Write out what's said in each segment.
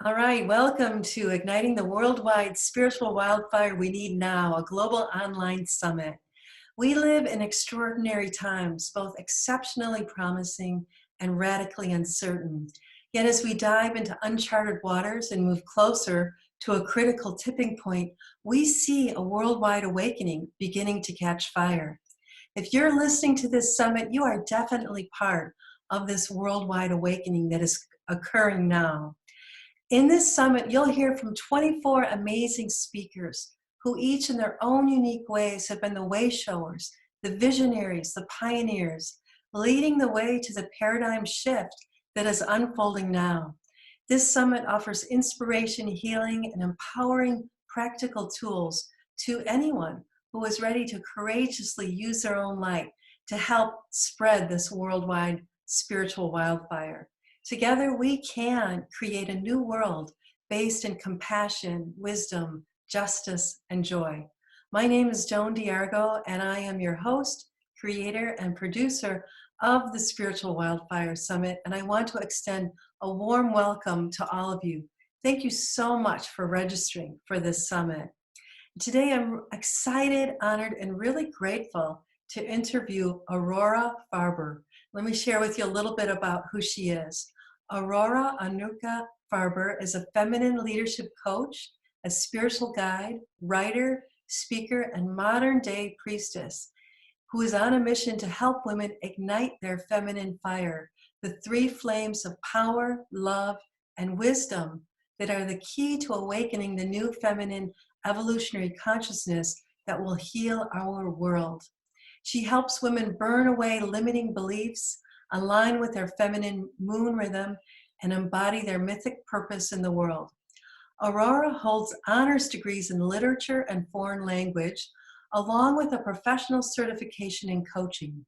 All right, welcome to Igniting the Worldwide Spiritual Wildfire We Need Now, a global online summit. We live in extraordinary times, both exceptionally promising and radically uncertain. Yet as we dive into uncharted waters and move closer to a critical tipping point, we see a worldwide awakening beginning to catch fire. If you're listening to this summit, you are definitely part of this worldwide awakening that is occurring now. In this summit, you'll hear from 24 amazing speakers who each in their own unique ways have been the way showers, the visionaries, the pioneers, leading the way to the paradigm shift that is unfolding now. This summit offers inspiration, healing, and empowering practical tools to anyone who is ready to courageously use their own light to help spread this worldwide spiritual wildfire. Together, we can create a new world based in compassion, wisdom, justice, and joy. My name is Joan D'Argo, and I am your host, creator, and producer of the Spiritual Wildfire Summit, and I want to extend a warm welcome to all of you. Thank you so much for registering for this summit. Today, I'm excited, honored, and really grateful to interview Aurora Farber. Let me share with you a little bit about who she is. Aurora Anuka Farber is a feminine leadership coach, a spiritual guide, writer, speaker, and modern-day priestess who is on a mission to help women ignite their feminine fire, the three flames of power, love, and wisdom that are the key to awakening the new feminine evolutionary consciousness that will heal our world. She helps women burn away limiting beliefs, align with their feminine moon rhythm, and embody their mythic purpose in the world. Aurora holds honors degrees in literature and foreign language, along with a professional certification in coaching.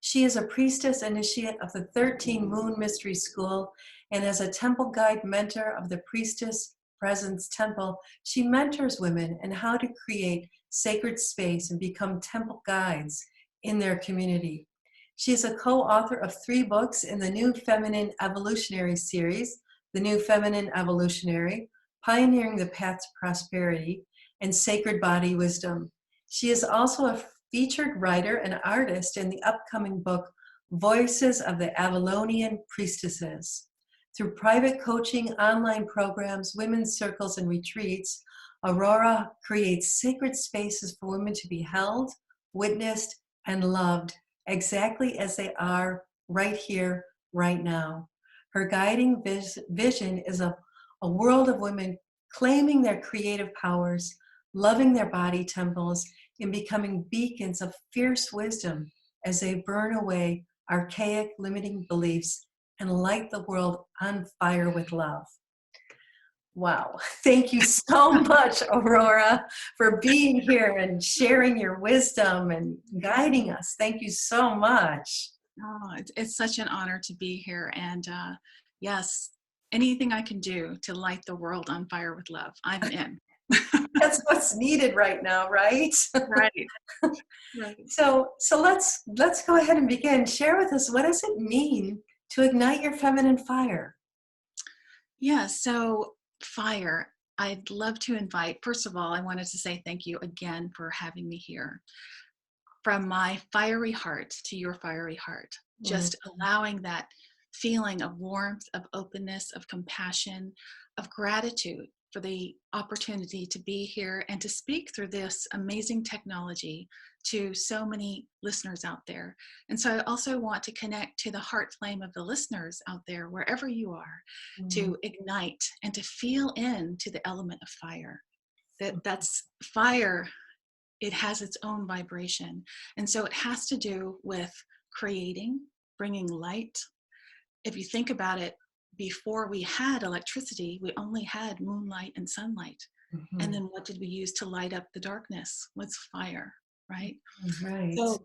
She is a priestess initiate of the 13 Moon Mystery School, and as a temple guide mentor of the Priestess Presence Temple, she mentors women in how to create sacred space and become temple guides in their community. She is a co-author of 3 books in the New Feminine Evolutionary series, The New Feminine Evolutionary, Pioneering the Path to Prosperity, and Sacred Body Wisdom. She is also a featured writer and artist in the upcoming book, Voices of the Avalonian Priestesses. Through private coaching, online programs, women's circles, and retreats, Aurora creates sacred spaces for women to be held, witnessed, and loved exactly as they are right here, right now. Her guiding vision is a world of women claiming their creative powers, loving their body temples, and becoming beacons of fierce wisdom as they burn away archaic limiting beliefs and light the world on fire with love. Wow. Thank you so much, Aurora, for being here and sharing your wisdom and guiding us. Thank you so much. Oh, it's such an honor to be here. And yes, anything I can do to light the world on fire with love, I'm in. That's what's needed right now, right? Right. Right. So let's go ahead and begin. Share with us, what does it mean to ignite your feminine fire? Yeah. So fire, I'd love to invite, first of all, I wanted to say thank you again for having me here. From my fiery heart to your fiery heart, just allowing that feeling of warmth, of openness, of compassion, of gratitude for the opportunity to be here and to speak through this amazing technology to so many listeners out there. And so I also want to connect to the heart flame of the listeners out there, wherever you are, to ignite and to feel into the element of fire. That's fire. It has its own vibration. And so it has to do with creating, bringing light. If you think about it, before we had electricity, we only had moonlight and sunlight. Mm-hmm. And then what did we use to light up the darkness? Was fire, right? Right. So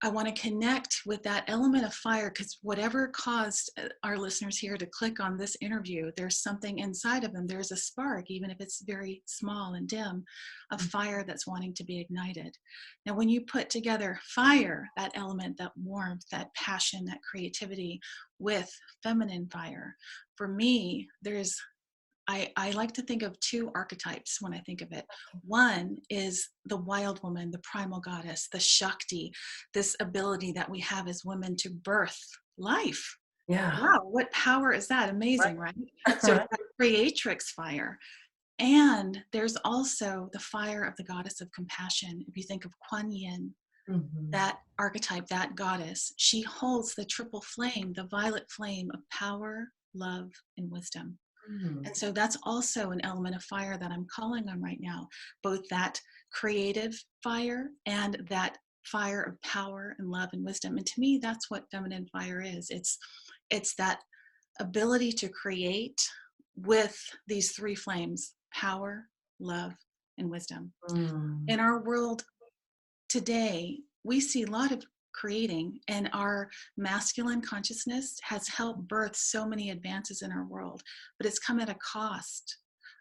I want to connect with that element of fire, because whatever caused our listeners here to click on this interview, there's something inside of them. There's a spark, even if it's very small and dim, of fire that's wanting to be ignited. Now, when you put together fire, that element, that warmth, that passion, that creativity, with feminine fire. For me, I like to think of two archetypes when I think of it. One is the wild woman, the primal goddess, the Shakti, this ability that we have as women to birth life. Yeah. Wow, what power is that? Amazing, right? So it's Right. that creatrix fire. And there's also the fire of the goddess of compassion. If you think of Kuan Yin, Mhm. that archetype, that goddess, she holds the triple flame, the violet flame of power, love, and wisdom. Mm. And so that's also an element of fire that I'm calling on right now, both that creative fire and that fire of power and love and wisdom. And to me, that's what feminine fire is. It's that ability to create with these three flames: power, love, and wisdom. Mm. In our world today, we see a lot of creating, and our masculine consciousness has helped birth so many advances in our world, but it's come at a cost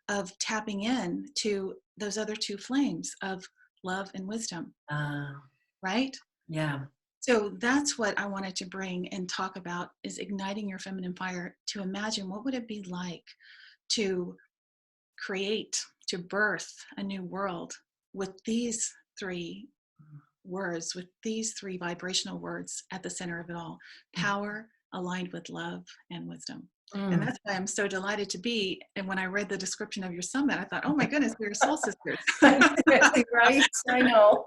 of tapping in to those other two flames of love and wisdom, Ah, right? yeah. So that's what I wanted to bring and talk about, is igniting your feminine fire, to imagine what would it be like to create, to birth a new world with these three words, with these three vibrational words at the center of it all: power aligned with love and wisdom. And Mm. that's why I'm so delighted to be. And when I read the description of your summit, I thought, oh my goodness, we're soul sisters. Right? I know.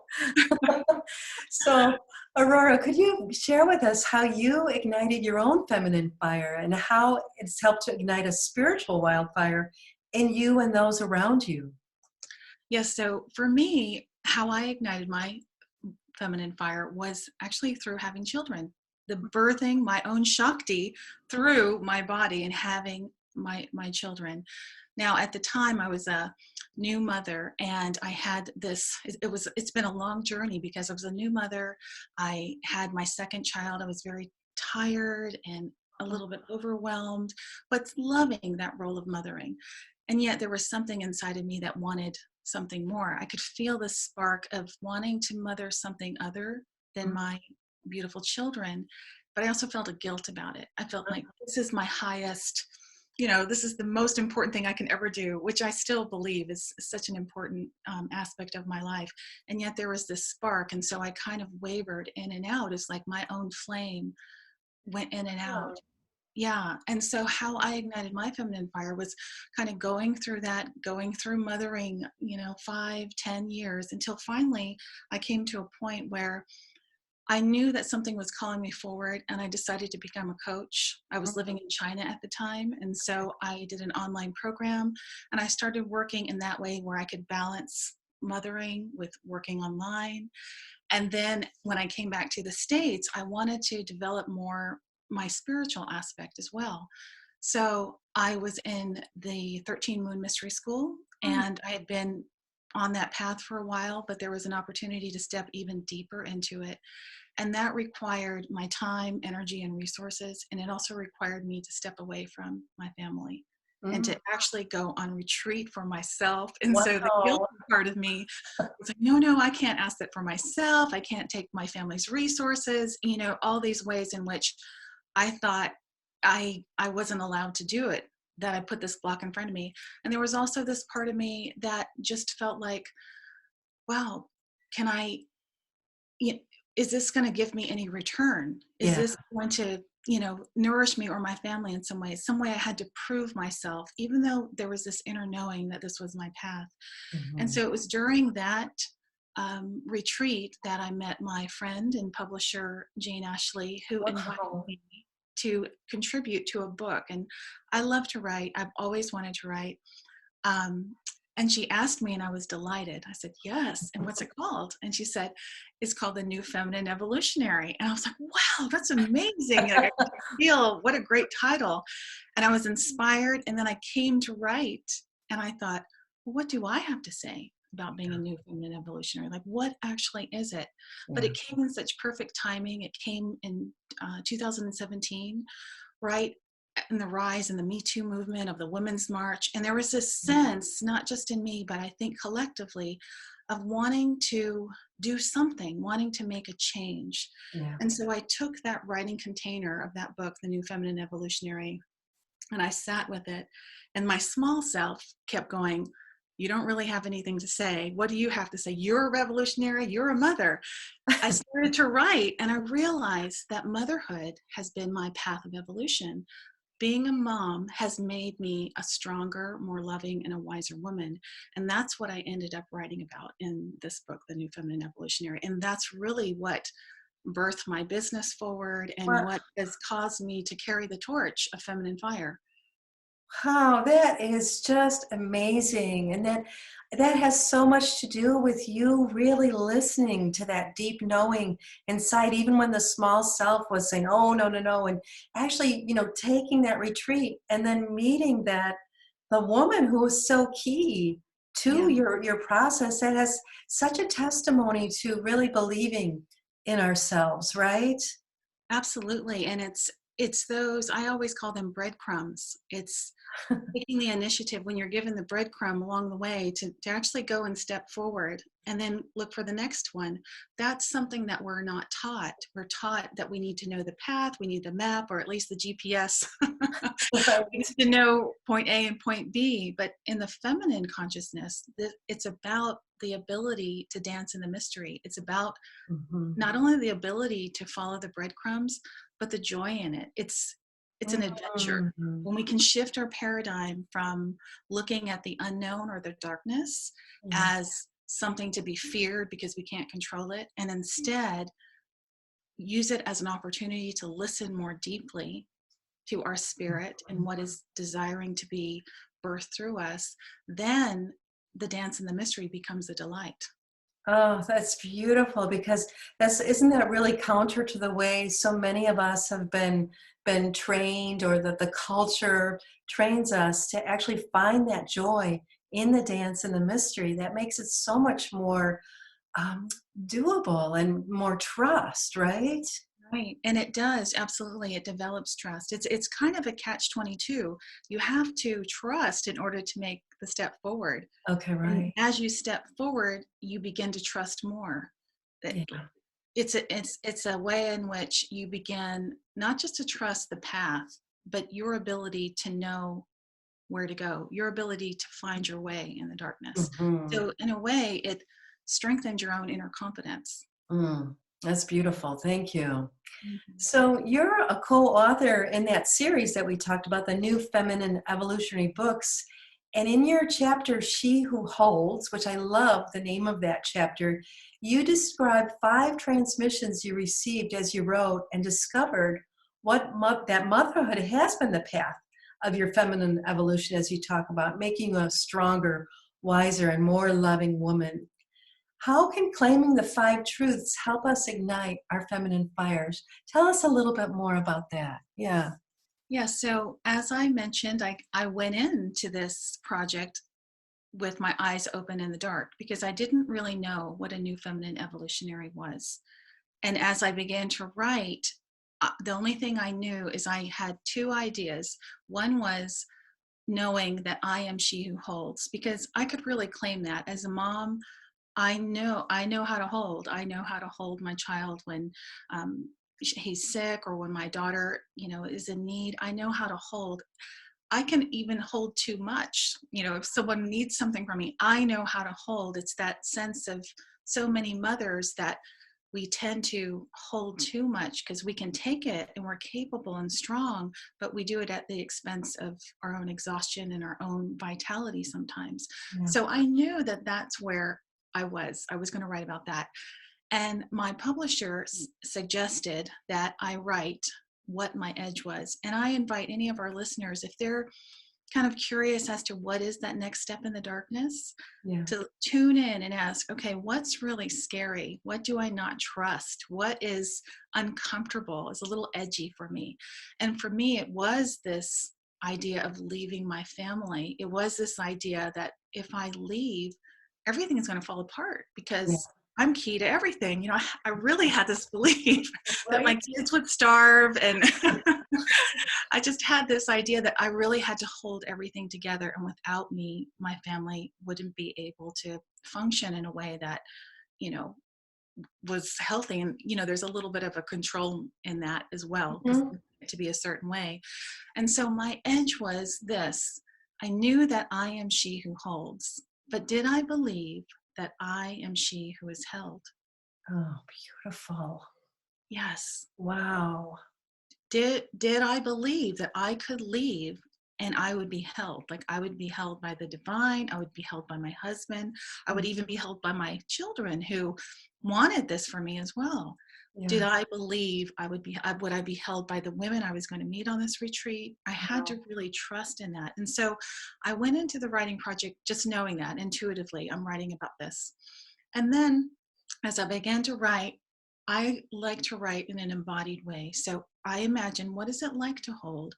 So, Aurora, could you share with us how you ignited your own feminine fire and how it's helped to ignite a spiritual wildfire in you and those around you? Yes. So for me, how I ignited my feminine fire was actually through having children, the birthing my own Shakti through my body and having my children. Now, at the time, I was a new mother, and I had this. It's been a long journey, because I was a new mother. I had my second child. I was very tired and a little bit overwhelmed, but loving that role of mothering. And yet, there was something inside of me that wanted something more. I could feel the spark of wanting to mother something other than my beautiful children, but I also felt a guilt about it. I felt like this is my highest, this is the most important thing I can ever do, which I still believe is such an important aspect of my life. And yet there was this spark. And so I kind of wavered in and out. It's like my own flame went in and out. Yeah. And so how I ignited my feminine fire was kind of going through mothering, 5, 10 years, until finally I came to a point where I knew that something was calling me forward, and I decided to become a coach. I was living in China at the time, and so I did an online program, and I started working in that way where I could balance mothering with working online. And then when I came back to the States, I wanted to develop more my spiritual aspect as well. So I was in the 13 Moon Mystery School, and I had been on that path for a while, but there was an opportunity to step even deeper into it. And that required my time, energy, and resources. And it also required me to step away from my family and Mm. to actually go on retreat for myself. And so the Wow. guilty part of me was like, no, I can't ask that for myself. I can't take my family's resources, all these ways in which I thought I wasn't allowed to do it, that I put this block in front of me. And there was also this part of me that just felt like, wow, can I, you know, is this going to give me any return? Is Yeah. this going to, nourish me or my family in some way? Some way I had to prove myself, even though there was this inner knowing that this was my path. And Mhm. so it was during that retreat that I met my friend and publisher, Jane Ashley, who invited Wow. me to contribute to a book. And I love to write. I've always wanted to write. Um, and she asked me, and I was delighted. I said, yes. And what's it called? And she said, it's called The New Feminine Evolutionary. And I was like, wow, that's amazing. Like, I could feel what a great title. And I was inspired. And then I came to write, and I thought, well, what do I have to say about being a new feminine evolutionary? Like, what actually is it? But Yeah. it came in such perfect timing. It came in 2017, right in the rise in the Me Too movement of the Women's March. And there was this sense, not just in me, but I think collectively, of wanting to do something, wanting to make a change. Yeah. And so I took that writing container of that book, The New Feminine Evolutionary, and I sat with it. And my small self kept going, you don't really have anything to say. What do you have to say? You're a revolutionary. You're a mother. I started to write, and I realized that motherhood has been my path of evolution. Being a mom has made me a stronger, more loving, and a wiser woman. And that's what I ended up writing about in this book, The New Feminine Evolutionary. And that's really what birthed my business forward and Wow. what has caused me to carry the torch of feminine fire. Wow, that is just amazing. And that has so much to do with you really listening to that deep knowing inside, even when the small self was saying, oh, no, no, no. And actually, taking that retreat and then meeting the woman who is so key to Yeah, your process, that has such a testimony to really believing in ourselves, right? absolutely. And it's those, I always call them breadcrumbs. It's taking the initiative when you're given the breadcrumb along the way to actually go and step forward and then look for the next one. That's something that we're not taught. We're taught that we need to know the path, we need the map, or at least the GPS. We Right. need to know point A and point B. But in the feminine consciousness, it's about the ability to dance in the mystery. It's about Mhm. not only the ability to follow the breadcrumbs, but the joy in it. It's an adventure. Mhm. When we can shift our paradigm from looking at the unknown or the darkness Yeah. as something to be feared because we can't control it, and instead use it as an opportunity to listen more deeply to our spirit and what is desiring to be birthed through us, then the dance and the mystery becomes a delight. Oh, that's beautiful, because isn't that really counter to the way so many of us have been trained, or that the culture trains us to actually find that joy in the dance and the mystery that makes it so much more um, doable and more trust, right? Right. And it does, absolutely. It develops trust. It's kind of a catch-22. You have to trust in order to make the step forward. Okay, And right. as you step forward, you begin to trust more. That Yeah. it's a way in which you begin not just to trust the path, but your ability to know where to go, your ability to find your way in the darkness. Hmm. So in a way, it strengthens your own inner confidence. Mm, that's beautiful. Thank you. Mhm. So you're a co-author in that series that we talked about, the New Feminine Evolutionary books. And in your chapter, She Who Holds, which I love the name of that chapter, you describe 5 transmissions you received as you wrote, and discovered that motherhood has been the path of your feminine evolution, as you talk about, making you a stronger, wiser, and more loving woman. How can claiming the 5 truths help us ignite our feminine fires? Tell us a little bit more about that. Yeah. Yeah, so as I mentioned, I went into this project with my eyes open in the dark because I didn't really know what a new feminine evolutionary was. And as I began to write, the only thing I knew is I had 2 ideas. One was knowing that I am she who holds, because I could really claim that as a mom. I know how to hold. I know how to hold my child when he's sick, or when my daughter, is in need. I know how to hold. I can even hold too much. If someone needs something from me, I know how to hold. It's that sense of so many mothers that we tend to hold too much because we can take it and we're capable and strong, but we do it at the expense of our own exhaustion and our own vitality sometimes. Yeah. So I knew that that's where I was going to write about that. And my publisher suggested that I write what my edge was. And I invite any of our listeners, if they're kind of curious as to what is that next step in the darkness, Yeah. to tune in and ask, okay, what's really scary? What do I not trust? What is uncomfortable, is a little edgy for me? And for me, it was this idea of leaving my family. It was this idea that if I leave, everything is going to fall apart Yeah. because I'm key to everything. I really had this belief that my Right. kids would starve and I just had this idea that I really had to hold everything together, and without me, my family wouldn't be able to function in a way that, you know, was healthy. And, there's a little bit of a control in that as well, because Mhm. to be a certain way. And so my edge was this: I knew that I am she who holds, but did I believe that I am she who is held? Oh, beautiful. Yes. Wow. Did I believe that I could leave and I would be held? Like, I would be held by the divine, I would be held by my husband, I would Mm, even be held by my children who wanted this for me as well. Did yeah. I believe would I be held by the women I was going to meet on this retreat? I had Wow. to really trust in that. And so I went into the writing project just knowing that intuitively I'm writing about this. And then as I began to write, I like to write in an embodied way. So I imagine, what is it like to hold?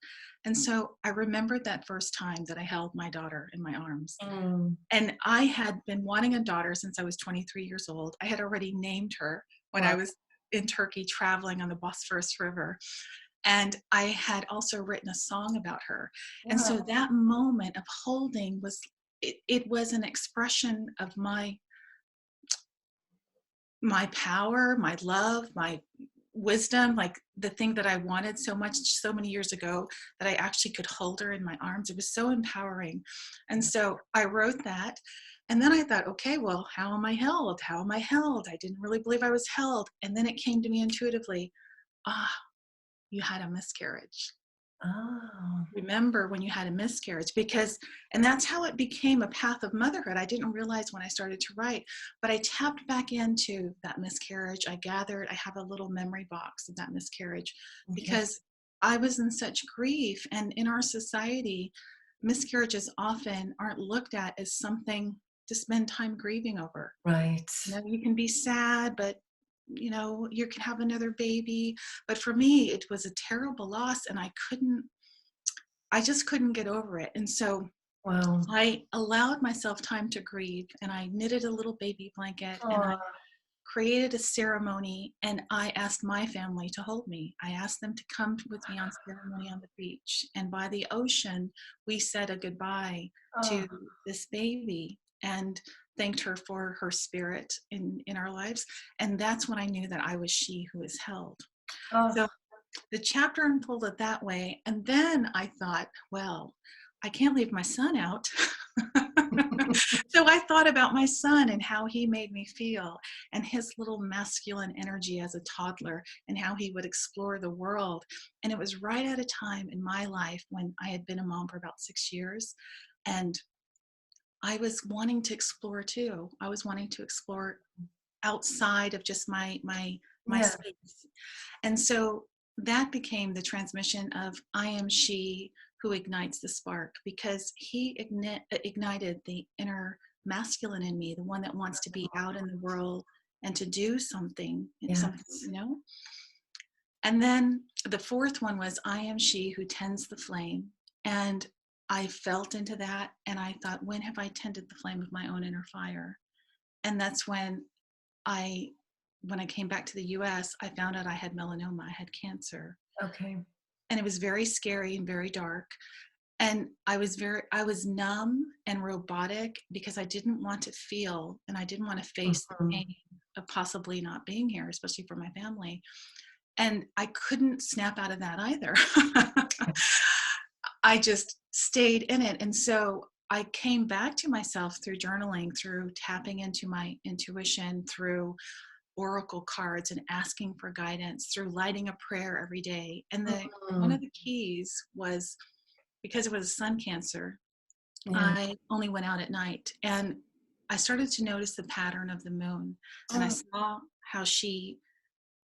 And so I remembered that first time that I held my daughter in my arms. Mm, And I had been wanting a daughter since I was 23 years old. I had already named her when I wow. was in Turkey traveling on the Bosphorus River. And I had also written a song about her. And so Wow. that moment of holding it was an expression of my power, my love, my wisdom, like the thing that I wanted so much so many years ago, that I actually could hold her in my arms. It was so empowering. And so I wrote that. And then I thought, okay, well, how am I held? How am I held? I didn't really believe I was held. And then it came to me intuitively, ah, you had a miscarriage. Oh, Remember when you had a miscarriage, because and that's how it became a path of motherhood. I didn't realize when I started to write, but I tapped back into that miscarriage. I have a little memory box of that miscarriage, okay. because I was in such grief. And in our society, miscarriages often aren't looked at as something to spend time grieving over. Right. You can be sad, but you can have another baby. But for me, it was a terrible loss, and I just couldn't get over it. And so Wow. I allowed myself time to grieve, and I knitted a little baby blanket, and I Oh, created a ceremony, and I asked my family to hold me. I asked them to come with me on ceremony on the beach. And by the ocean, we said a goodbye oh, to this baby and thanked her for her spirit in our lives. And that's when I knew that I was she who is held. oh, So the chapter unfolded that way. And then I thought, well, I can't leave my son out. So I thought about my son and how he made me feel, and his little masculine energy as a toddler, and how he would explore the world. And it was right at a time in my life when I had been a mom for about 6 years. And I was wanting to explore too. I was wanting to explore outside of just my yeah. space. And so that became the transmission of I am she who ignites the spark, because he ignited the inner masculine in me, the one that wants to be out in the world and to do something, Yes. And then the fourth one was I am she who tends the flame. And I felt into that, and I thought, when have I tended the flame of my own inner fire? And that's I when I came back to the US, I found out I had melanoma, I had cancer. Okay. And it was very scary and very dark. And I was numb and robotic, because I didn't want to feel, and I didn't want to face the Mhm. pain of possibly not being here, especially for my family. And I couldn't snap out of that either. I just stayed in it. And so I came back to myself through journaling, through tapping into my intuition, through oracle cards and asking for guidance, through lighting a prayer every day. And the one Mhm. of the keys was, because it was sun cancer, Yeah. I only went out at night, and I started to notice the pattern of the moon, and I Oh, saw how she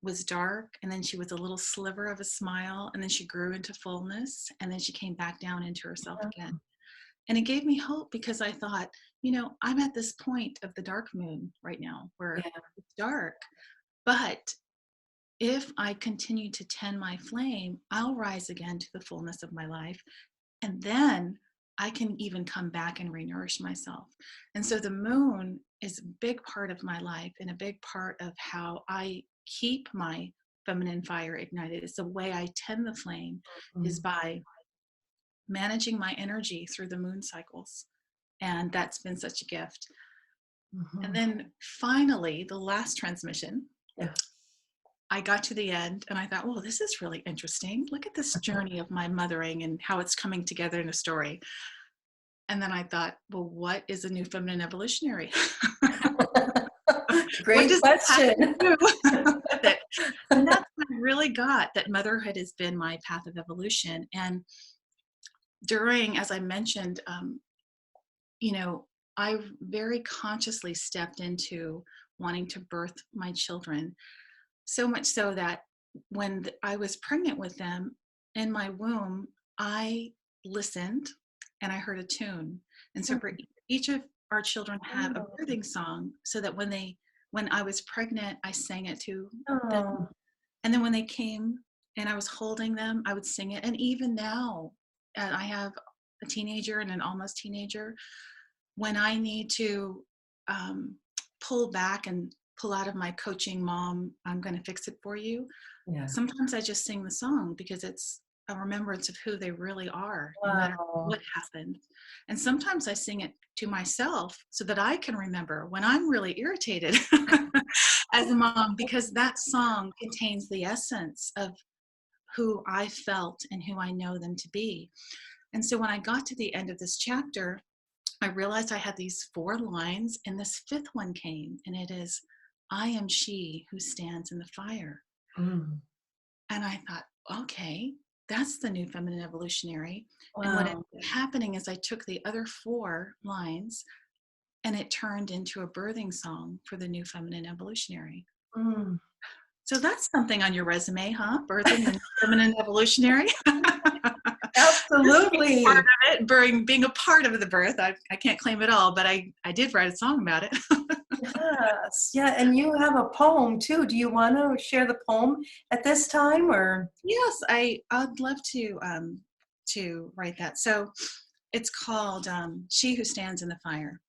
was dark, and then she was a little sliver of a smile, and then she grew into fullness, and then she came back down into herself again. And it gave me hope, because I thought, I'm at this point of the dark moon right now where yeah. it's dark, but if I continue to tend my flame, I'll rise again to the fullness of my life. And then I can even come back and renourish myself. And so the moon is a big part of my life, and a big part of how I keep my feminine fire ignited. It's the way I tend the flame is Mm, by managing my energy through the moon cycles. And that's been such a gift. And mhm. then finally, the last transmission, Yeah. I got to the end and I thought, well, this is really interesting. Look at this journey of my mothering and how it's coming together in a story. And then I thought, well, what is a new feminine evolutionary? What Great does this have to question. do with it? And that's what I really got, that motherhood has been my path of evolution. And during, as I mentioned, you know, I very consciously stepped into wanting to birth my children. So much so that when I was pregnant with them in my womb, I listened and I heard a tune. And so for each of our children have a Oh, birthing song, so that when I was pregnant, I sang it to them. oh, And then when they came and I was holding them, I would sing it. And even now, I have a teenager and an almost teenager. When I need to um, pull back and pull out of my coaching mom, I'm going to fix it for you, yeah. sometimes I just sing the song because it's a remembrance of who they really are, no matter Wow. what happened. And sometimes I sing it to myself so that I can remember when I'm really irritated as a mom, because that song contains the essence of who I felt and who I know them to be. And so when I got to the end of this chapter, I realized I had these 4 lines, and this 5th one came, and it is, I am she who stands in the fire. Mm, And I thought, okay, that's the new feminine evolutionary. And what ended wow. up happening is I took the other 4 lines and it turned into a birthing song for the new feminine evolutionary. Mm. So that's something on your resume, huh? Birthing the new feminine evolutionary. Just being part Absolutely. of it, being a part of the birth. I can't claim it all, but I did write a song about it. Yes. Yeah. And you have a poem too. Do you want to share the poem at this time or? Yes, I'd love to write that. So it's called "She Who Stands in the Fire."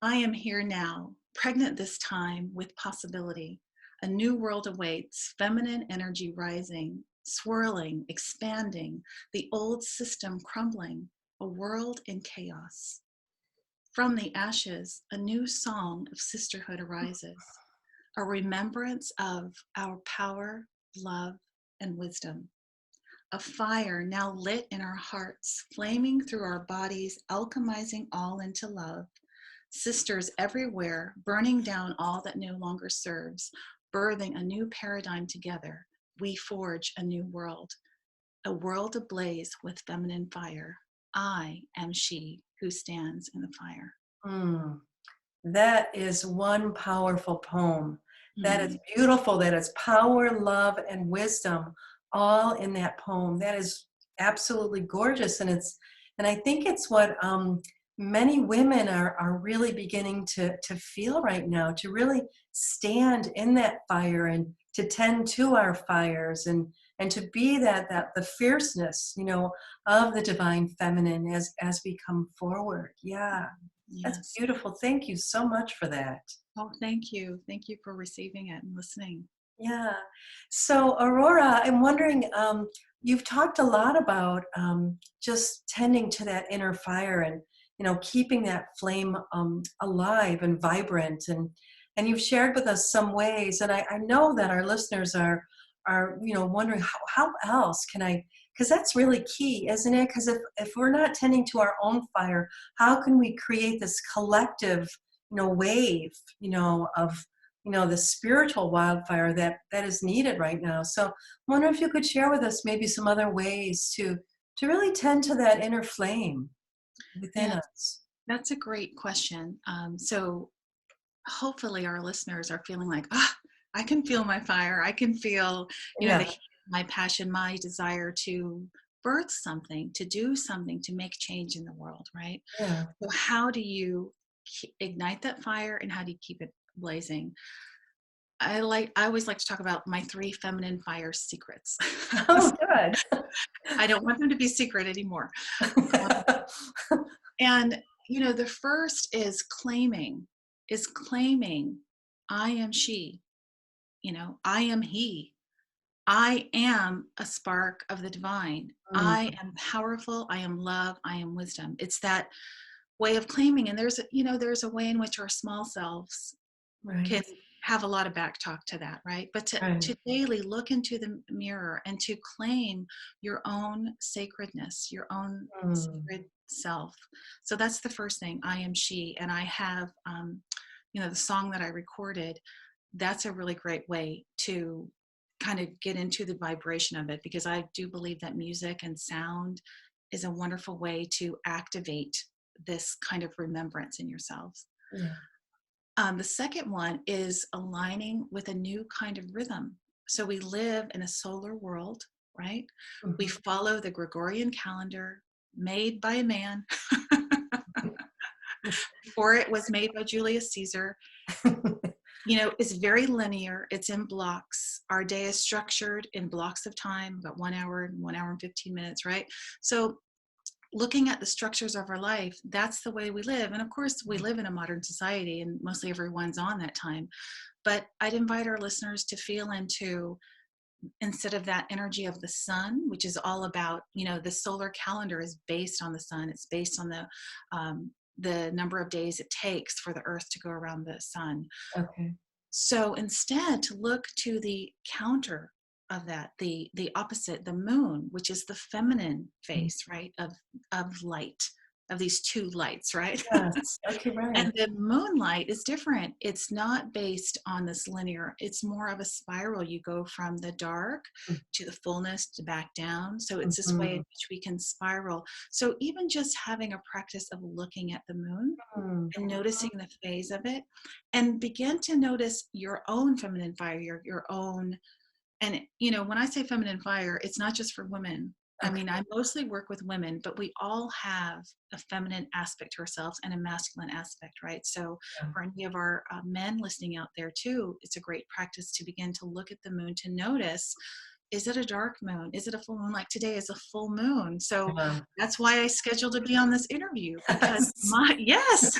I am here now, pregnant this time with possibility. A new world awaits, feminine energy rising, swirling, expanding, the old system crumbling, a world in chaos. From the ashes, a new song of sisterhood arises, a remembrance of our power, love, and wisdom. A fire now lit in our hearts, flaming through our bodies, alchemizing all into love. Sisters everywhere, burning down all that no longer serves, birthing a new paradigm together. We forge a new world, a world ablaze with feminine fire. I am she who stands in the fire. Mm. That is one powerful poem. That is Mm, beautiful. That is power, love, and wisdom all in that poem. That is absolutely gorgeous. And I think it's what many women are really beginning to feel right now, to really stand in that fire and to tend to our fires and to be that the fierceness, of the divine feminine as we come forward. Yeah. That's yes. beautiful. Thank you so much for that. Oh, thank you. Thank you for receiving it and listening. Yeah. So, Aurora, I'm wondering, you've talked a lot about just tending to that inner fire and, keeping that flame alive and vibrant. And you've shared with us some ways. And I know that our listeners are wondering how else can I, because that's really key, isn't it? Because if we're not tending to our own fire, how can we create this collective, wave, of the spiritual wildfire that is needed right now. So I wonder if you could share with us maybe some other ways to really tend to that inner flame within Yes, us. that's a great question. So hopefully our listeners are feeling like, ah, I can feel my fire. I can feel, the Yeah. heat, my passion, my desire to birth something, to do something, to make change in the world, right? Yeah. So how do you ignite that fire and how do you keep it blazing? I always like to talk about my 3 feminine fire secrets. Oh, good. I don't want them to be secret anymore. And the first is claiming I am she. I am he. I am a spark of the divine. Mm, I am powerful. I am love. I am wisdom. It's that way of claiming. And there's a way in which our small selves right, can have a lot of back talk to that, right? But right. to daily look into the mirror and to claim your own sacredness, your own Mm, sacred self. So that's the first thing. I am she. And I have, the song that I recorded, that's a really great way to kind of get into the vibration of it, because I do believe that music and sound is a wonderful way to activate this kind of remembrance in yourselves. yeah. The second one is aligning with a new kind of rhythm. So we live in a solar world, right? We Mhm. follow the Gregorian calendar made by a man before it was made by Julius Caesar. It's very linear. It's in blocks. Our day is structured in blocks of time, about 1 hour and 1 hour and 15 minutes, right? So looking at the structures of our life, that's the way we live. And of course, we live in a modern society and mostly everyone's on that time. But I'd invite our listeners to feel into, instead of that energy of the sun, which is all about, the solar calendar is based on the sun. It's based on the number of days it takes for the earth to go around the sun. Okay. So instead, to look to the counter of that, the opposite, the moon, which is the feminine Mm, face, right, of light, of these two lights, right? yes. Okay, And right. the moonlight is different. It's not based on this linear, it's more of a spiral. You go from the dark Mm, to the fullness to back down. So it's this way in mhm, which we can spiral. So even just having a practice of looking at the moon mm, and noticing the phase of it, and begin to notice your own feminine fire, your own. And when I say feminine fire, it's not just for women. I okay, mean, I mostly work with women, but we all have a feminine aspect to ourselves and a masculine aspect, right? So yeah. for any of our men listening out there too, it's a great practice to begin to look at the moon, to notice, is it a dark moon, is it a full moon? Like today is a full moon, so Yeah. that's why I scheduled to be on this interview, because Yes. my yes.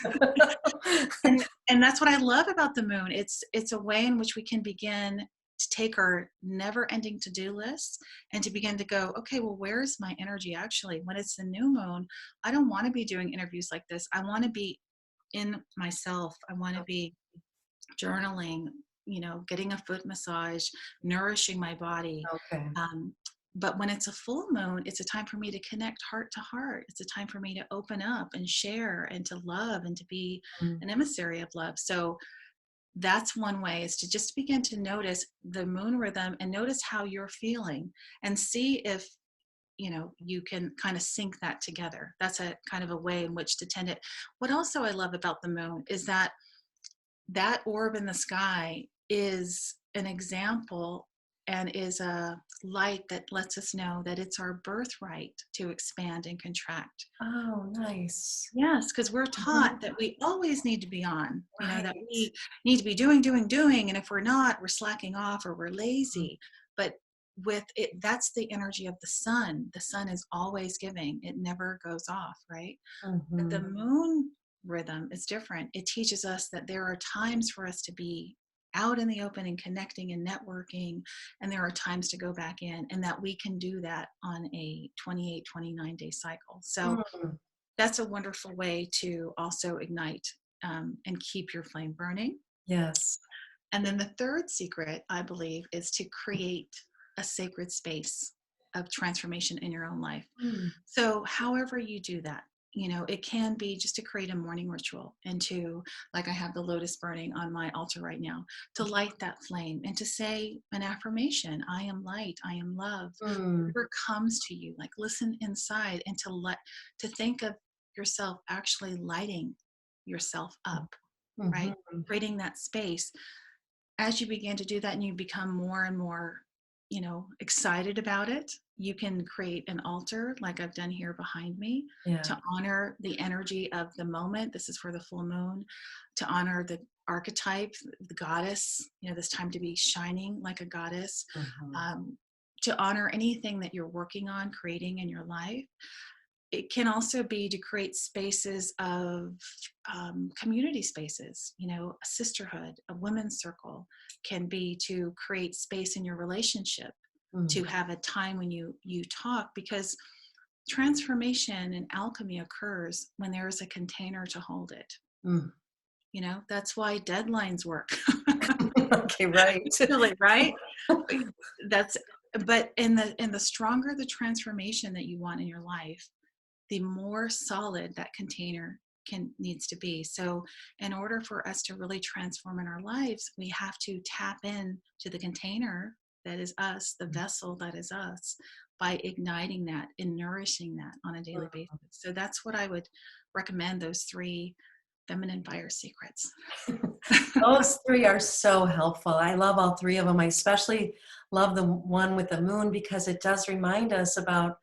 And that's what I love about the moon. It's a way in which we can begin to take our never ending to-do list and to begin to go, okay, well, where's my energy actually? When it's the new moon, I don't want to be doing interviews like this. I want to be in myself. I want to be journaling, getting a foot massage, nourishing my body. Okay. Um, but when it's a full moon, it's a time for me to connect heart to heart. It's a time for me to open up and share and to love and to be Mm, an emissary of love. So that's one way, is to just begin to notice the moon rhythm and notice how you're feeling and see if you can kind of sync that together. That's a kind of a way in which to tend it. What also I love about the moon is that that orb in the sky is an example and is a light that lets us know that it's our birthright to expand and contract. oh, nice. Yes, because we're Mhm, taught that we always need to be on, that right. we need to be doing, doing, doing. And if we're not, we're slacking off or we're Mm, lazy. But with it, that's the energy of the sun. The sun is always giving, it never goes off, right? But the mhm, moon rhythm is different. It teaches us that there are times for us to be out in the open and connecting and networking, and there are times to go back in, and that we can do that on a 28, 29-day cycle. So mm, that's a wonderful way to also ignite and keep your flame burning. yes. And then the third secret, I believe, is to create a sacred space of transformation in your own life. Mm, So, however you do that, it can be just to create a morning ritual and to, like I have the lotus burning on my altar right now, to light that flame and to say an affirmation: I am light, I am love. mm, Whatever comes to you, like listen inside and to think of yourself actually lighting yourself up, right? mhm, Creating that space. As you begin to do that and you become more and more excited about it, you can create an altar like I've done here behind me, yeah. to honor the energy of the moment. This is for the full moon, to honor the archetype, the goddess, this time to be shining like a goddess, Mhm, um, to honor anything that you're working on creating in your life. it can also be to create spaces of community spaces, you know, a sisterhood, a women's circle, can be to create space in your relationship, to Mm, have a time when you talk, because transformation and alchemy occurs when there is a container to hold it. mm. You know, that's why deadlines work. Okay, right. Really, right? That's but in the stronger the transformation that you want in your life, the more solid that container can needs to be. So in order for us to really transform in our lives, we have to tap in to the container that is us, the vessel that is us, by igniting that and nourishing that on a daily basis. So that's what I would recommend, those three feminine fire secrets. Those three are so helpful. I love all three of them. I especially love the one with the moon because it does remind us about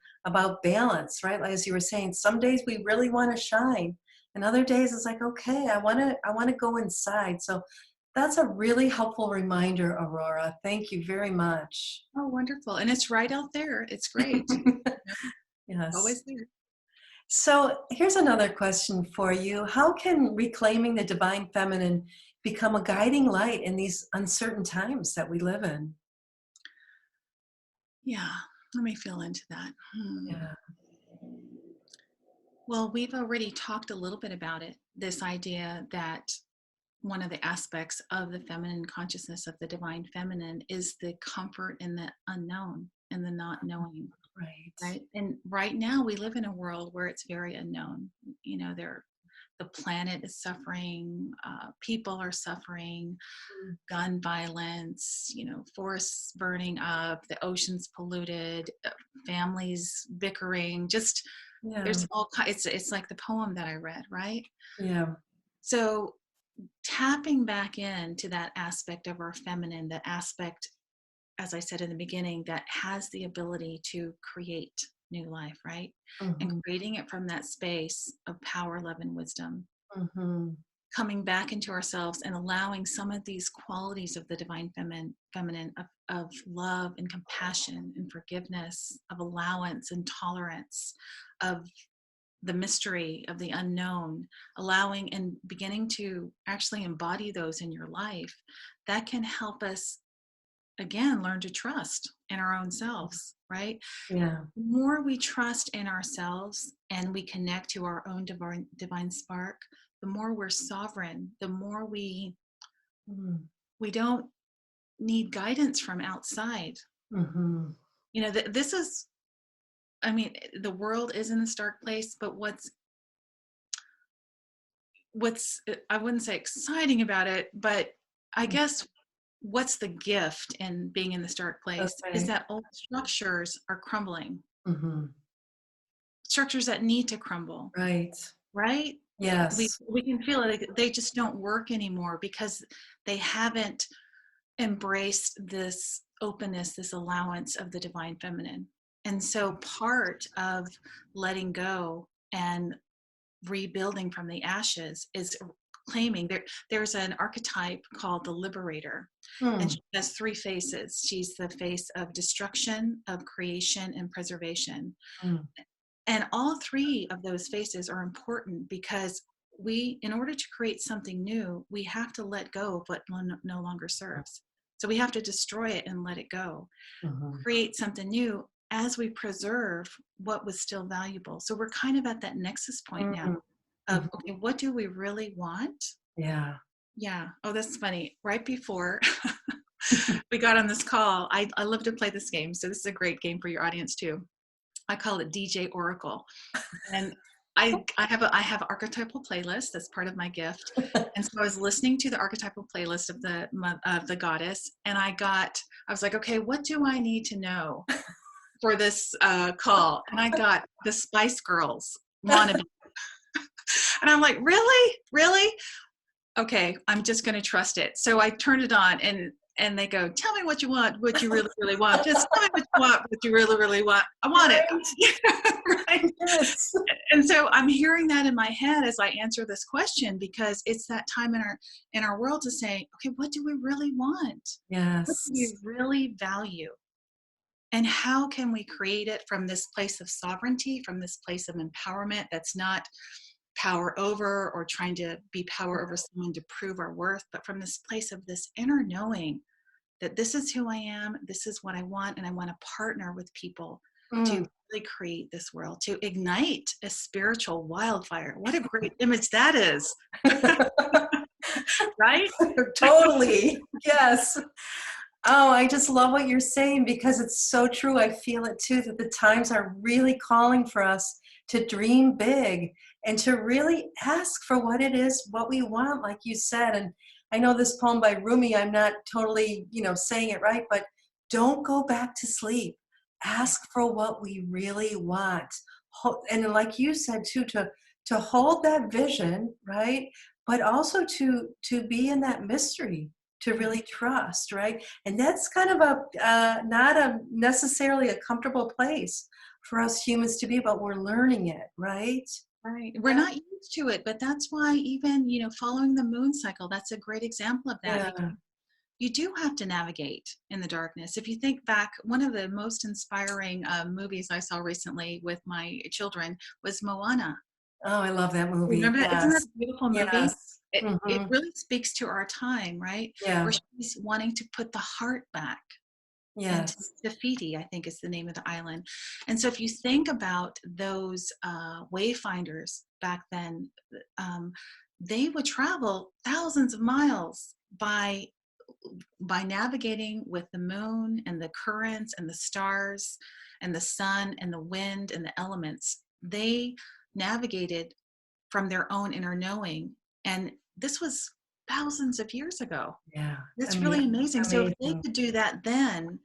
balance, right? Like, as you were saying, some days we really want to shine, and other days it's like, okay, I want to go inside. So that's a really helpful reminder, Aurora. Thank you very much. Oh, wonderful. And it's right out there. It's great. You know, Yes. always there. So here's another question for you. How can reclaiming the divine feminine become a guiding light in these uncertain times that we live in? Yeah. Let me feel into that. Yeah. Well, we've already talked a little bit about it, this idea that one of the aspects of the feminine consciousness, of the divine feminine, is the comfort in the unknown and the not knowing, Right. right? And right now we live in a world where it's very unknown. You know, the planet is suffering, people are suffering, Mm. gun violence, you know, forests burning up, the oceans polluted, families bickering, just Yeah. there's all it's like the poem that I read, right? Yeah. So tapping back into that aspect of our feminine, that aspect, as I said in the beginning, that has the ability to create new life, right? And Hmm. creating it from that space of power, love, and wisdom, Hmm. coming back into ourselves and allowing some of these qualities of the divine feminine of love and compassion and forgiveness, of allowance and tolerance, of the mystery of the unknown, allowing and beginning to actually embody those in your life, that can help us again learn to trust in our own selves, right? Yeah. The more we trust in ourselves and we connect to our own divine spark, the more we're sovereign, the more Mm. we don't need guidance from outside. Hmm. You know, this is, I mean, the world is in a stark place, but what's I wouldn't say exciting about it, but I guess what's the gift in being in this dark place is Okay. that old structures are crumbling, Hmm. structures that need to crumble, Right. right? Yes. We can feel it. They just don't work anymore because they haven't embraced this openness, this allowance of the divine feminine. And so part of letting go and rebuilding from the ashes is claiming there's an archetype called the liberator, and Mm. she has three faces. She's the face of destruction, of creation, and preservation. Mm. And all three of those faces are important because we, in order to create something new, we have to let go of what no longer serves. So we have to destroy it and let it go, Hmm. create something new as we preserve what was still valuable. So we're kind of at that nexus point now Mm. of, okay, what do we really want? Yeah. Yeah. Oh, that's funny. Right before we got on this call, I love to play this game. So this is a great game for your audience too. I call it DJ Oracle. And I have archetypal playlist that's part of my gift. And so I was listening to the archetypal playlist of the goddess, and I was like, okay, what do I need to know for this call? And I got the Spice Girls wannabe. And I'm like, really? Okay, I'm just going to trust it. So I turned it on, and they go, tell me what you want, what you really, really want. Just tell me what you want, what you really, really want. I want it. Right. Right. Yes. And so I'm hearing that in my head as I answer this question, because it's that time in our world to say, okay, what do we really want? What do we Yes. really value? And how can we create it from this place of sovereignty, from this place of empowerment that's not power over or trying to be power over someone to prove our worth, but from this place of this inner knowing that this is who I am, this is what I want, and I want to partner with people to Mm. really create this world, to ignite a spiritual wildfire. What a great image that is, right? Totally. Yes. Oh, I just love what you're saying because it's so true. I feel it too, that the times are really calling for us to dream big and to really ask for what it is, what we want, like you said. And I know this poem by Rumi, I'm not totally, saying it right, but don't go back to sleep. Yeah. Ask for what we really want. And then like you said too, to hold that vision, right? But also to be in that mystery, to really trust, right? And that's kind of a not a necessarily a comfortable place for us humans to be, but we're learning it, right? Right. We're Yeah, not used to it, but that's why even, following the moon cycle, that's a great example of that because yeah. you do have to navigate in the darkness. If you think back, one of the most inspiring movies I saw recently with my children was Moana. Oh, I love that movie. Remember that? Isn't that Yes, a beautiful movie? yes. It Hmm. really speaks to our time, right? Where Yeah, she's wanting to put the heart back into yes, Tahiti, I think is the name of the island. And so if you think about those wayfinders back then, um, they would travel thousands of miles by navigating with the moon and the currents and the stars and the sun and the wind and the elements. They navigated from their own inner knowing. And this was thousands of years ago. yeah. That's really Amazing, amazing. So if they amazing. could do that then,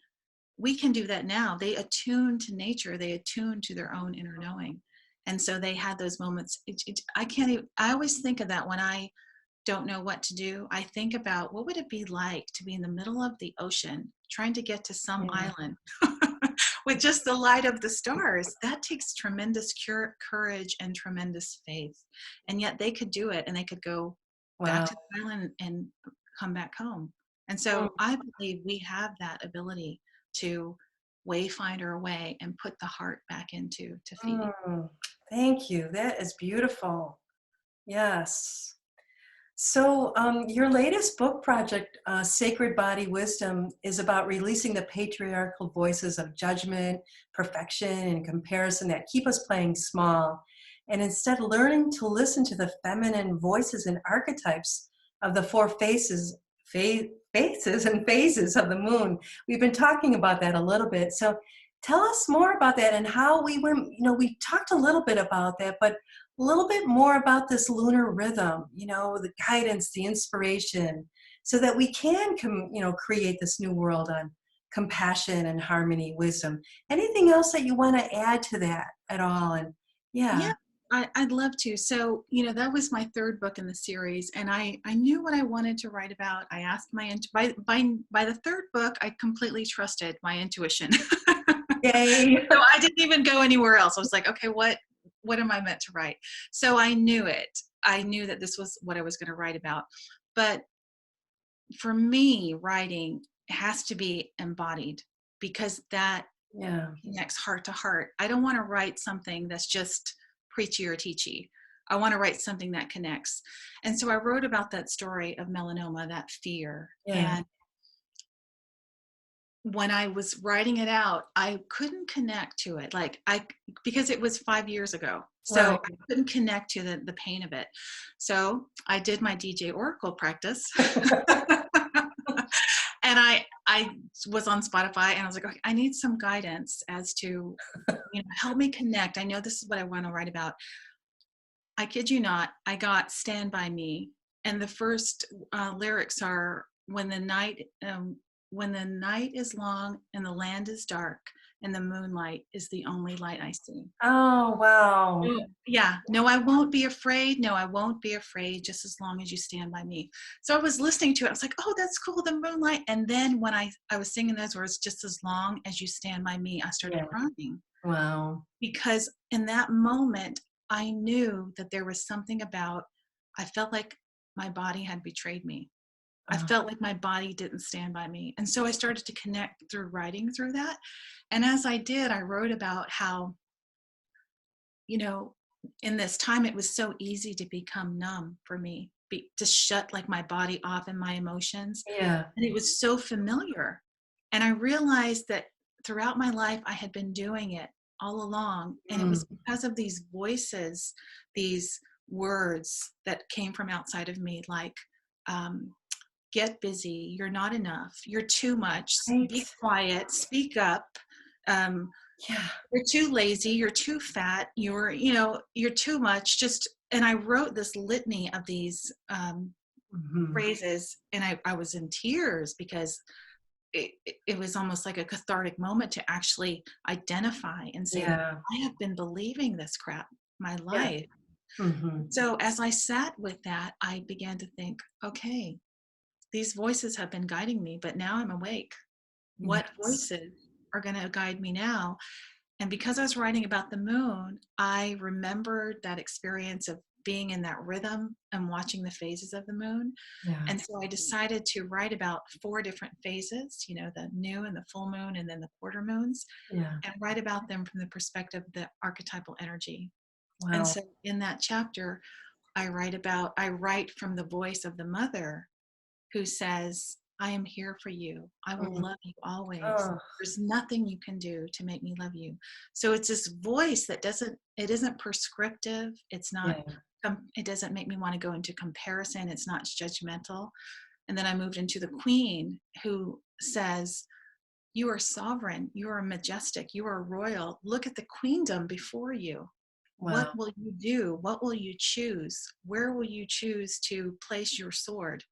we can do that now. They attune to nature, they attune to their own inner knowing. And so they had those moments. I can't even, I always think of that when I don't know what to do. I think about what would it be like to be in the middle of the ocean trying to get to some Yeah. island with just the light of the stars. That takes tremendous courage and tremendous faith. And yet they could do it and they could go back Wow. to the island and come back home. And Mm, so I believe we have that ability to wayfind our way and put the heart back into Tahiti. mm. Thank you. That is beautiful. Yes. So, your latest book project, Sacred Body Wisdom, is about releasing the patriarchal voices of judgment, perfection, and comparison that keep us playing small, and instead learning to listen to the feminine voices and archetypes of the four faces and phases of the moon. We've been talking about that a little bit. So, tell us more about that and how we went. We talked a little bit about that, but a little bit more about this lunar rhythm, the guidance, the inspiration, so that we can create this new world on compassion and harmony, wisdom. Anything else that you want to add to that at all? And Yeah, yeah, I'd love to. So, that was my third book in the series, and I knew what I wanted to write about. I asked by the third book, I completely trusted my intuition. yay. So I didn't even go anywhere else. I was like, okay, what am I meant to write? So I knew it. I knew that this was what I was going to write about. But for me, writing has to be embodied because that Yeah, connects heart to heart. I don't want to write something that's just preachy or teachy. I want to write something that connects. And so I wrote about that story of melanoma, that fear. yeah, And when I was writing it out, I couldn't connect to it. Because it was 5 years ago. So right. I couldn't connect to the pain of it. So I did my DJ Oracle practice. And I was on Spotify and I was like, okay, I need some guidance as to, help me connect. I know this is what I want to write about. I kid you not, I got Stand By Me. And the first lyrics are when the night is long and the land is dark and the moonlight is the only light I see. Oh, wow. Yeah, no, I won't be afraid. No, I won't be afraid just as long as you stand by me. So I was listening to it. I was like, oh, that's cool, the moonlight. And then when I was singing those words, just as long as you stand by me, I started Yeah, crying wow. because in that moment, I knew that there was something I felt like my body had betrayed me. I felt like my body didn't stand by me. And so I started to connect through writing through that. And as I did, I wrote about how, you know, in this time, it was so easy to become numb for me, to shut like my body off and my emotions. Yeah. And it was so familiar. And I realized that throughout my life, I had been doing it all along. And it Mm. was because of these voices, these words that came from outside of me, like, um, get busy, you're not enough, you're too much, Right. be quiet, speak up. Um, Yeah. you're too lazy, you're too fat, you're too much. And I wrote this litany of these Hmm. phrases, and I was in tears because it was almost like a cathartic moment to actually identify and say, Yeah. I have been believing this crap my Yeah. life. Hmm. So as I sat with that, I began to think, okay, these voices have been guiding me, but now I'm awake. What Yes. voices are going to guide me now? And because I was writing about the moon, I remembered that experience of being in that rhythm and watching the phases of the moon. Yeah. And so I decided to write about 4 different phases, the new and the full moon and then the quarter moons, Yeah. and write about them from the perspective of the archetypal energy. And Wow. so in that chapter, I write from the voice of the mother who says, I am here for you. I will Mm. love you always. Oh, There's nothing you can do to make me love you. So it's this voice that it isn't prescriptive. It's not, yeah. it doesn't make me want to go into comparison. It's not judgmental. And then I moved into the queen who says, you are sovereign. You are majestic. You are royal. Look at the queendom before you. What Wow. will you do? What will you choose? Where will you choose to place your sword?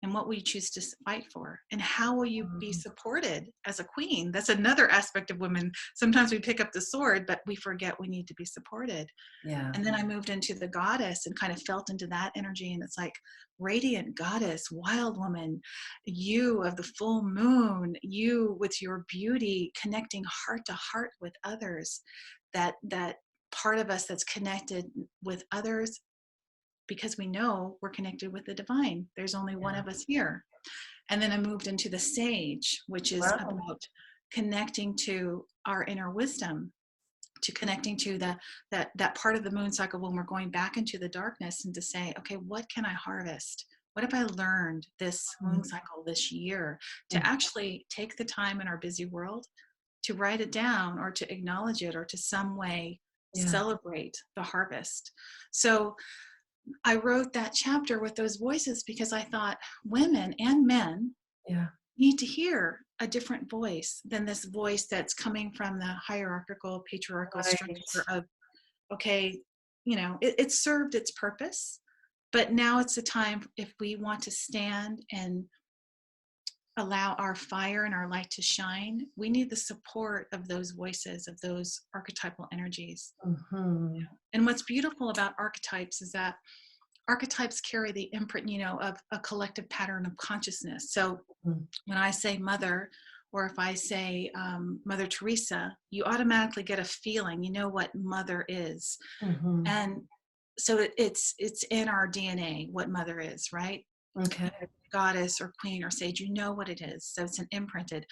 And what will you choose to fight for? And how will you be Mm. supported as a queen? That's another aspect of women. Sometimes we pick up the sword, but we forget we need to be supported. Yeah. And then I moved into the goddess and kind of felt into that energy. And it's like, radiant goddess, wild woman, you of the full moon, you with your beauty, connecting heart to heart with others. That part of us that's connected with others because we know we're connected with the divine. There's only one Yeah. of us here. And then I moved into the sage, which is Wow. about connecting to our inner wisdom, to connecting to that part of the moon cycle when we're going back into the darkness, and to say, okay, what can I harvest? What have I learned this moon Mm. cycle this year? To Mm. actually take the time in our busy world to write it down, or to acknowledge it, or to some way Yeah. celebrate the harvest. So I wrote that chapter with those voices because I thought women and men Yeah. need to hear a different voice than this voice that's coming from the hierarchical, patriarchal Right. structure of, okay, it served its purpose, but now it's a time if we want to stand and allow our fire and our light to shine, we need the support of those voices, of those archetypal energies. Hmm. And what's beautiful about archetypes is that archetypes carry the imprint, of a collective pattern of consciousness. So Mm. when I say mother, or if I say Mother Teresa, you automatically get a feeling, you know what mother is. Hmm. And so it's in our DNA what mother is, right? Okay. Goddess or queen or sage, you know what it is. So it's an imprinted.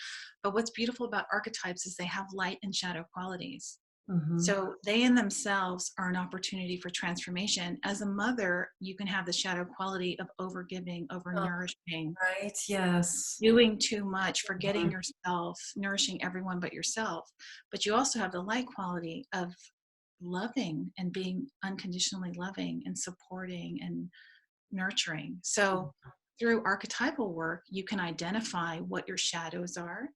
But what's beautiful about archetypes is they have light and shadow qualities. Hmm. So they in themselves are an opportunity for transformation. As a mother, you can have the shadow quality of overgiving, Oh, overnourishing, right. Yes. doing too much, Mhm. forgetting yourself, nourishing everyone but yourself. But you also have the light quality of loving and being unconditionally loving and supporting and nurturing. So through archetypal work, you can identify what your shadows are.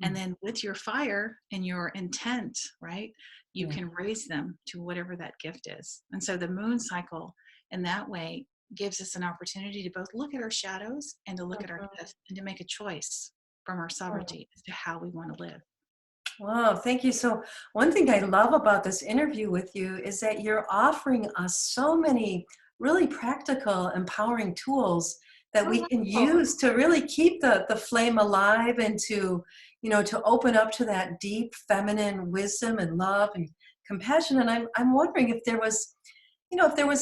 And Mm. then with your fire and your intent, right, you Yeah. can raise them to whatever that gift is. And so the moon cycle in that way gives us an opportunity to both look at our shadows and to look at our Mhm. gifts and to make a choice from our Mm. sovereignty as to how we want to live. Wow, thank you. So, one thing I love about this interview with you is that you're offering us so many really practical, empowering tools that we can Oh, use to really keep the flame alive and to open up to that deep feminine wisdom and love and compassion. And I'm wondering if there was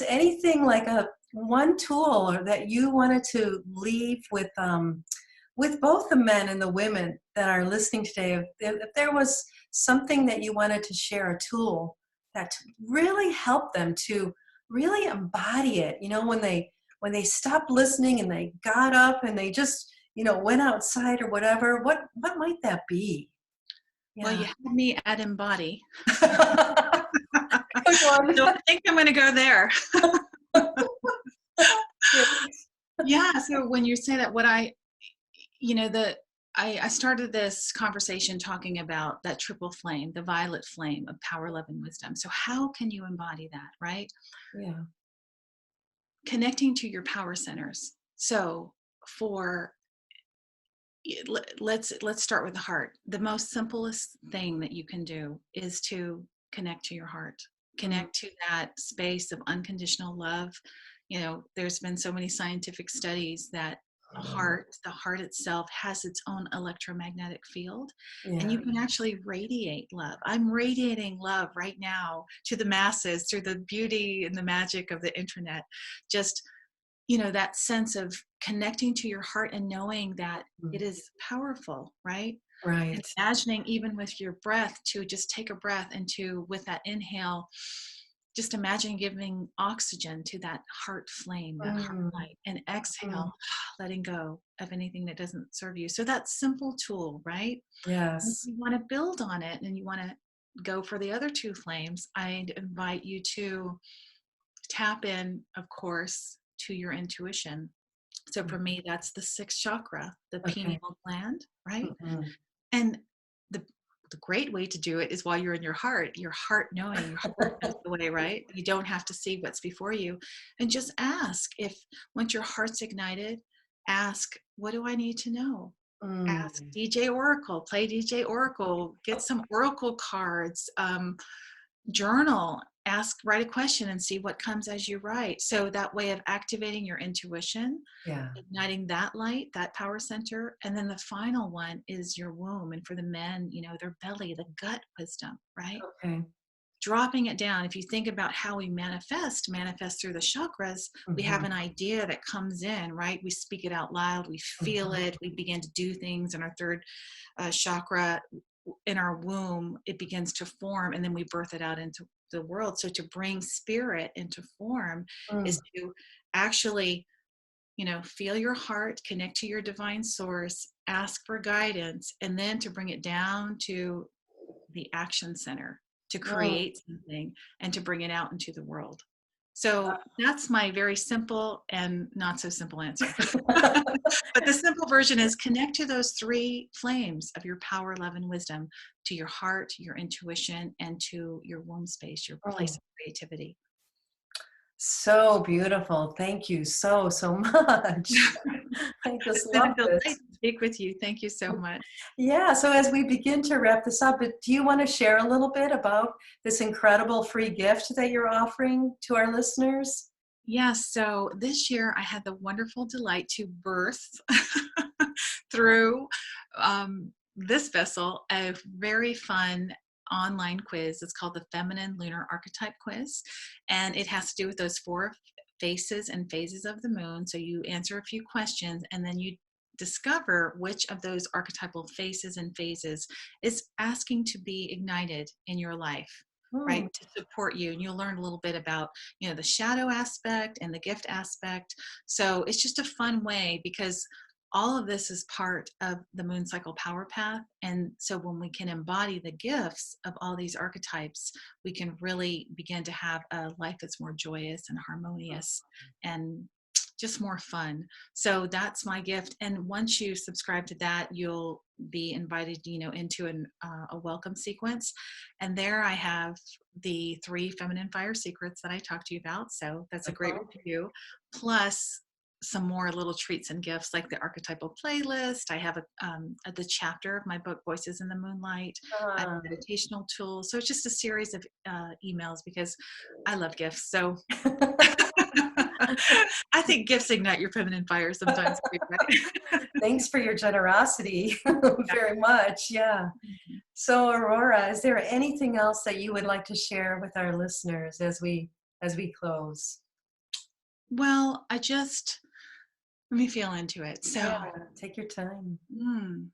anything like one tool or that you wanted to leave with both the men and the women that are listening today, if there was something that you wanted to share, a tool that really helped them to really embody it, when they stopped listening and they got up and they just, went outside or whatever, what might that be? Well, you Yeah. had me at embody. Good one. So I think I'm going to go there. Yeah. Yeah. So when you say that, I started this conversation talking about that triple flame, the violet flame of power, love, and wisdom. So how can you embody that, right? Yeah. Connecting to your power centers. So for let's start with the heart. The most simplest thing that you can do is to connect to your heart, Mm, connect to that space of unconditional love. There's been so many scientific studies that the heart itself has its own electromagnetic field, and yeah. you can actually radiate love. I'm radiating love right now to the masses through the beauty and the magic of the internet. Just that sense of connecting to your heart and knowing that it Mm, is powerful, right? And right. imagining even with your breath to just take a breath and to, with that inhale, just imagine giving oxygen to that heart flame, that heart Mm, light, and mm, exhale, letting go of anything that doesn't serve you. So that simple tool, right? And if yes. you want to build on it and you want to go for the other two flames, I'd invite you to tap in, of course, to your intuition. So Mm, for me, that's the sixth chakra, the okay. pineal gland, right? Mhm. And the the great way to do it is while you're in your heart knowing, your heart knows the way, right? You don't have to see what's before you. And just ask if, once your heart's ignited, ask, what do I need to know? Ask Mm, DJ Oracle, play DJ Oracle, get some Oracle cards, journal, write a question and see what comes as you write. So that way of activating your intuition, yeah. igniting that light, that power center. And then the final one is your womb. And for the men, their belly, the gut wisdom, right? Okay. Dropping it down. If you think about how we manifest through the chakras, we have Mhm, an idea that comes in, right? We speak it out loud, we feel mhm, it, we begin to do things in our third chakra, in our womb. It begins to form, and then we birth it out into the world. So to bring spirit into form is mm, to actually, feel your heart, connect to your divine source, ask for guidance, and then to bring it down to the action center, to mm. create something and to bring it out into the world. So that's my very simple and not so simple answer. But the simple version is connect to those three flames of your power, love, and wisdom, to your heart, your intuition, and to your womb space, your place Mm. of creativity. So beautiful. Thank you so, so much. I just It's been a love delight this. to speak with you. Thank you so much. Yeah, so as we begin to wrap this up, do you want to share a little bit about this incredible free gift that you're offering to our listeners? Yes, so this year I had the wonderful delight to birth through this vessel a very fun online quiz. It's called the Feminine Lunar Archetype Quiz, and it has to do with those four faces and phases of the moon. So you answer a few questions, and then you discover which of those archetypal faces and phases is asking to be ignited in your life, Hmm. right, to support you. And you'll learn a little bit about the shadow aspect and the gift aspect. So it's just a fun way, because all of this is part of the moon cycle power path. And so when we can embody the gifts of all these archetypes, we can really begin to have a life that's more joyous and harmonious and just more fun. So that's my gift. And once you subscribe to that, you'll be invited, into a welcome sequence. And there I have the 3 feminine fire secrets that I talked to you about. So that's a great Mhm. review. Plus some more little treats and gifts like the archetypal playlist. I have the chapter of my book, Voices in the Moonlight. I have Ah. a meditational tool. So it's just a series of emails, because I love gifts. So I think gifts ignite your feminine fire sometimes too, right? Thanks for your generosity very much. Yeah. Yeah. So Aurora, is there anything else that you would like to share with our listeners as we close? Well, let me feel into it. Yeah, take your time. Mm,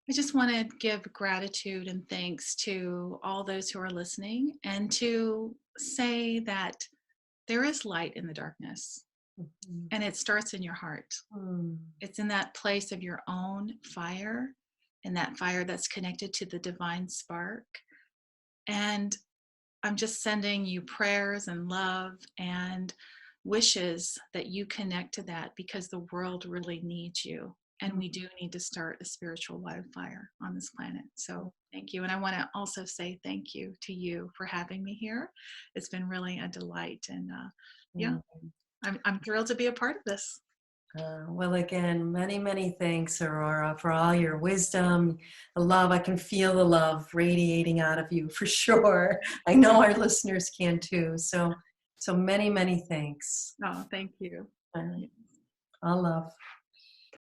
I just want to give gratitude and thanks to all those who are listening and to say that there is light in the darkness Mhm. and it starts in your heart. Mm. It's in that place of your own fire, and that fire that's connected to the divine spark. And I'm just sending you prayers and love and wishes that you connect to that because the world really needs you. And we do need to start a spiritual wildfire on this planet. So thank you. And I want to also say thank you to you for having me here. It's been really a delight. And yeah, Mm. I'm thrilled to be a part of this. Well, again, many, many thanks, Aurora, for all your wisdom, the love. I can feel the love radiating out of you for sure. I know our listeners can too. So many, many thanks. Oh, thank you. All right. All love.